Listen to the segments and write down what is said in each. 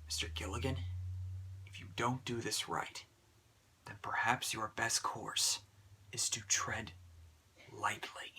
Mr. Gilligan, if you don't do this right, then perhaps your best course is to tread lightly.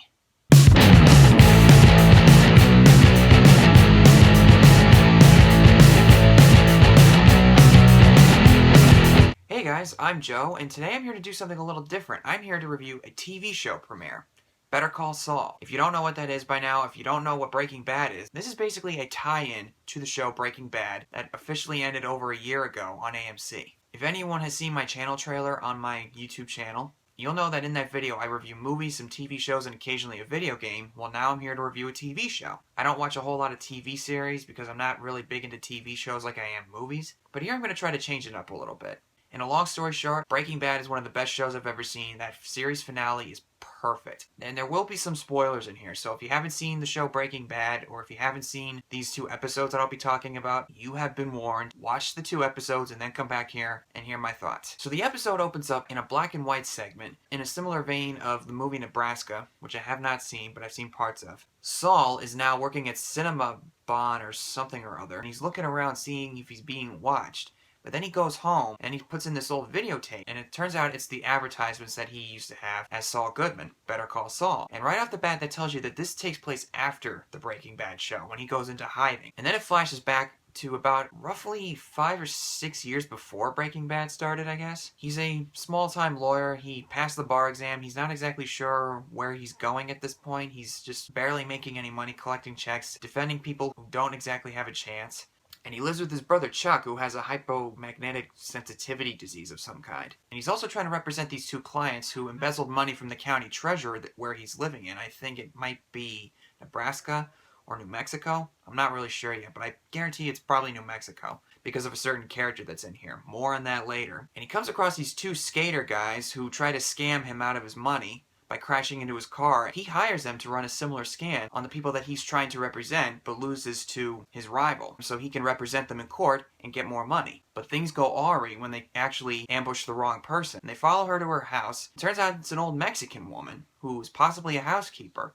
Hey guys, I'm Joe, and today I'm here to do something a little different. I'm here to review a TV show premiere, Better Call Saul. If you don't know what that is by now, if you don't know what Breaking Bad is, this is basically a tie-in to the show Breaking Bad that officially ended over a year ago on AMC. If anyone has seen my channel trailer on my YouTube channel, you'll know that in that video I review movies, some TV shows, and occasionally a video game. Well, now I'm here to review a TV show. I don't watch a whole lot of TV series because I'm not really big into TV shows like I am movies, but here I'm going to try to change it up a little bit. And a long story short, Breaking Bad is one of the best shows I've ever seen. That series finale is perfect. And there will be some spoilers in here, so if you haven't seen the show Breaking Bad, or if you haven't seen these 2 episodes that I'll be talking about, you have been warned. Watch the 2 episodes and then come back here and hear my thoughts. So the episode opens up in a black and white segment, in a similar vein of the movie Nebraska, which I have not seen, but I've seen parts of. Saul is now working at Cinema Bon or something or other, and he's looking around seeing if he's being watched. But then he goes home and he puts in this old videotape, and it turns out it's the advertisements that he used to have as Saul Goodman, Better Call Saul. And right off the bat that tells you that this takes place after the Breaking Bad show, when he goes into hiding. And then it flashes back to about roughly 5 or 6 years before Breaking Bad started, I guess. He's a small-time lawyer. He passed the bar exam. He's not exactly sure where he's going at this point. He's just barely making any money collecting checks, defending people who don't exactly have a chance. And he lives with his brother Chuck, who has a hypomagnetic sensitivity disease of some kind. And he's also trying to represent these 2 clients who embezzled money from the county treasurer where he's living in. I think it might be Nebraska or New Mexico. I'm not really sure yet, but I guarantee it's probably New Mexico because of a certain character that's in here. More on that later. And he comes across these 2 skater guys who try to scam him out of his money by crashing into his car. He hires them to run a similar scam on the people that he's trying to represent, but loses to his rival, so he can represent them in court and get more money. But things go awry when they actually ambush the wrong person. They follow her to her house. It turns out it's an old Mexican woman who's possibly a housekeeper.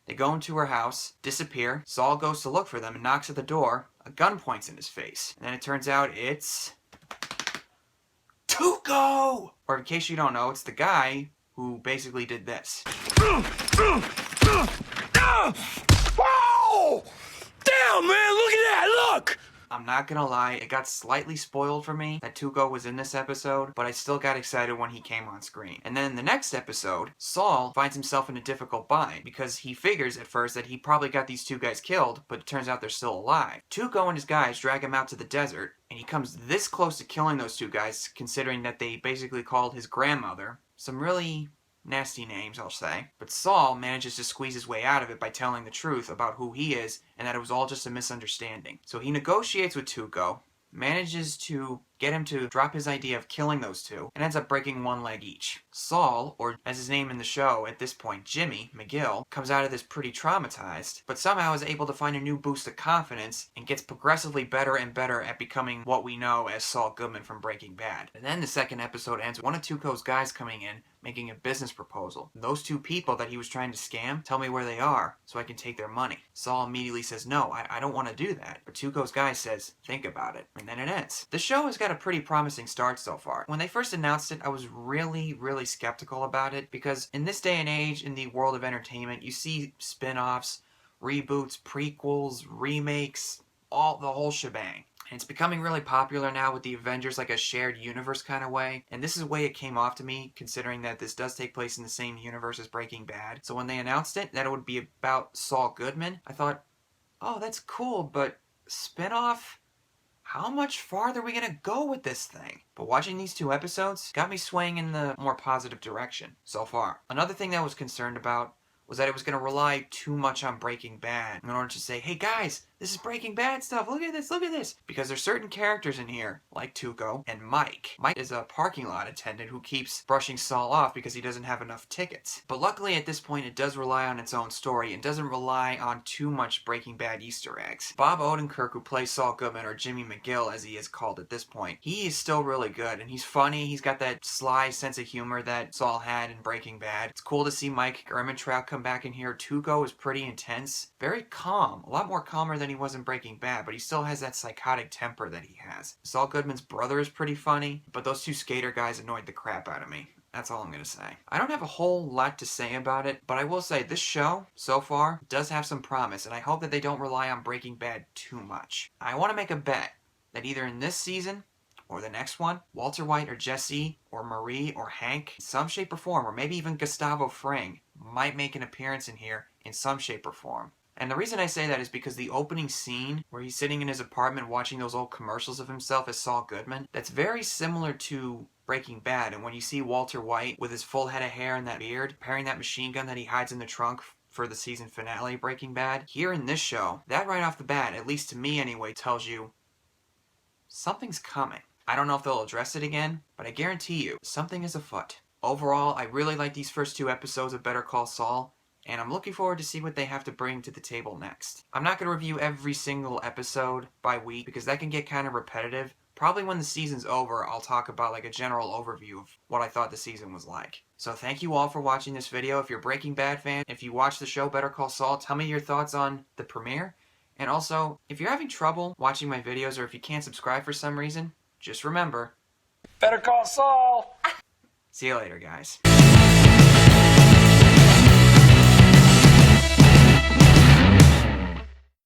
They go into her house, disappear. Saul goes to look for them and knocks at the door. A gun points in his face. And then it turns out it's Tuco! Or in case you don't know, it's the guy who basically did this. Whoa! Damn, man, look at that, look! I'm not gonna lie, it got slightly spoiled for me that Tuco was in this episode, but I still got excited when he came on screen. And then in the next episode, Saul finds himself in a difficult bind because he figures at first that he probably got these 2 guys killed, but it turns out they're still alive. Tuco and his guys drag him out to the desert, and he comes this close to killing those 2 guys, considering that they basically called his grandmother some really nasty names, I'll say. But Saul manages to squeeze his way out of it by telling the truth about who he is and that it was all just a misunderstanding. So he negotiates with Tuco, manages to get him to drop his idea of killing those 2, and ends up breaking 1 leg each. Saul, or as his name in the show at this point, Jimmy McGill, comes out of this pretty traumatized, but somehow is able to find a new boost of confidence and gets progressively better and better at becoming what we know as Saul Goodman from Breaking Bad. And then the second episode ends with one of Tuco's guys coming in, making a business proposal. Those 2 people that he was trying to scam tell me where they are so I can take their money. Saul immediately says, no, I don't want to do that. But Tuco's guy says, think about it. And then it ends. The show has got a pretty promising start so far. When they first announced it, I was really skeptical about it because in this day and age, in the world of entertainment, you see spin-offs, reboots, prequels, remakes, the whole shebang. And it's becoming really popular now with the Avengers, like a shared universe kind of way. And this is the way it came off to me, considering that this does take place in the same universe as Breaking Bad. So when they announced it, that it would be about Saul Goodman, I thought, oh, that's cool, but spin-off? How much farther are we gonna go with this thing? But watching these 2 episodes got me swaying in the more positive direction so far. Another thing that I was concerned about was that it was going to rely too much on Breaking Bad in order to say, hey guys, this is Breaking Bad stuff, look at this, look at this. Because there's certain characters in here, like Tuco and Mike. Mike is a parking lot attendant who keeps brushing Saul off because he doesn't have enough tickets. But luckily at this point it does rely on its own story and doesn't rely on too much Breaking Bad Easter eggs. Bob Odenkirk, who plays Saul Goodman, or Jimmy McGill as he is called at this point, he is still really good and he's funny. He's got that sly sense of humor that Saul had in Breaking Bad. It's cool to see Mike Ehrmantraut come back in here. Tuco is pretty intense, very calm, a lot more calmer than than he was in Breaking Bad, but he still has that psychotic temper that he has. Saul Goodman's brother is pretty funny, but those two skater guys annoyed the crap out of me. That's all I'm going to say. I don't have a whole lot to say about it, but I will say this show, so far, does have some promise, and I hope that they don't rely on Breaking Bad too much. I want to make a bet that either in this season or the next one, Walter White or Jesse or Marie or Hank, in some shape or form, or maybe even Gustavo Fring, might make an appearance in here in some shape or form. And the reason I say that is because the opening scene, where he's sitting in his apartment watching those old commercials of himself as Saul Goodman, that's very similar to Breaking Bad. And when you see Walter White with his full head of hair and that beard, carrying that machine gun that he hides in the trunk for the season finale of Breaking Bad, here in this show, that right off the bat, at least to me anyway, tells you something's coming. I don't know if they'll address it again, but I guarantee you, something is afoot. Overall, I really like these first 2 episodes of Better Call Saul, and I'm looking forward to see what they have to bring to the table next. I'm not going to review every single episode by week, because that can get kind of repetitive. Probably when the season's over, I'll talk about like a general overview of what I thought the season was like. So thank you all for watching this video. If you're a Breaking Bad fan, if you watch the show Better Call Saul, tell me your thoughts on the premiere. And also, if you're having trouble watching my videos or if you can't subscribe for some reason, just remember, Better call Saul. See you later, guys.